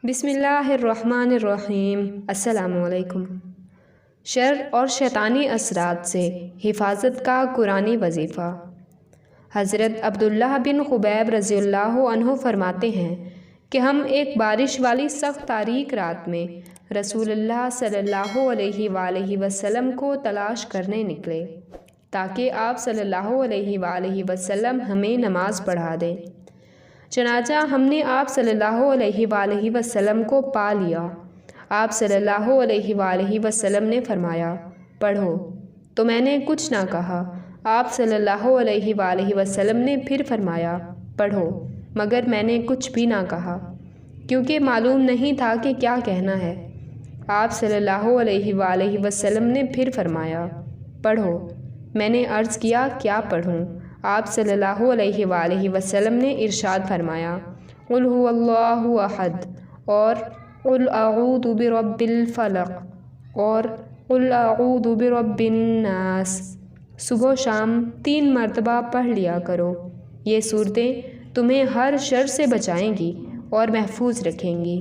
بسم اللہ الرحمن الرحیم۔ السلام علیکم۔ شر اور شیطانی اثرات سے حفاظت کا قرآنی وظیفہ۔ حضرت عبداللہ بن خبیب رضی اللہ عنہ فرماتے ہیں کہ ہم ایک بارش والی سخت تاریک رات میں رسول اللہ صلی اللہ علیہ وآلہ وسلم کو تلاش کرنے نکلے تاکہ آپ صلی اللہ علیہ وآلہ وسلم ہمیں نماز پڑھا دیں۔ چنانچہ ہم نے آپ صلی اللہ علیہ وآلہ وسلم کو پا لیا۔ آپ صلی اللہ علیہ وآلہ وسلم نے فرمایا، پڑھو، تو میں نے کچھ نہ کہا۔ آپ صلی اللہ علیہ وآلہ وسلم نے پھر فرمایا، پڑھو، مگر میں نے کچھ بھی نہ کہا، کیونکہ معلوم نہیں تھا کہ کیا کہنا ہے۔ آپ صلی اللہ علیہ وآلہ وسلم نے پھر فرمایا، پڑھو۔ میں نے عرض کیا، کیا پڑھوں؟ آپ صلی اللہ علیہ وآلہ وسلم نے ارشاد فرمایا، قل هو اللہ احد، اور قل اعوذ برب الفلق، اور قل اعوذ برب الناس۔ صبح و شام 3 مرتبہ پڑھ لیا کرو۔ یہ صورتیں تمہیں ہر شر سے بچائیں گی اور محفوظ رکھیں گی۔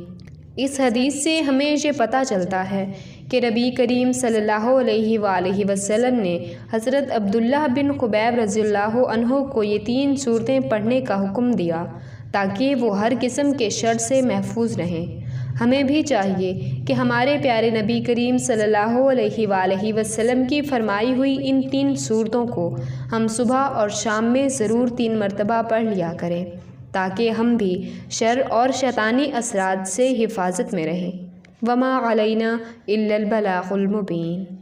اس حدیث سے ہمیں یہ پتہ چلتا ہے کہ نبی کریم صلی اللہ علیہ وآلہ وسلم نے حضرت عبداللہ بن خبیب رضی اللہ عنہ کو یہ 3 صورتیں پڑھنے کا حکم دیا تاکہ وہ ہر قسم کے شر سے محفوظ رہیں۔ ہمیں بھی چاہیے کہ ہمارے پیارے نبی کریم صلی اللہ علیہ وآلہ وسلم کی فرمائی ہوئی ان 3 صورتوں کو ہم صبح اور شام میں ضرور 3 مرتبہ پڑھ لیا کریں تاکہ ہم بھی شر اور شیطانی اثرات سے حفاظت میں رہیں۔ وما علینا الا البلاغ المبین۔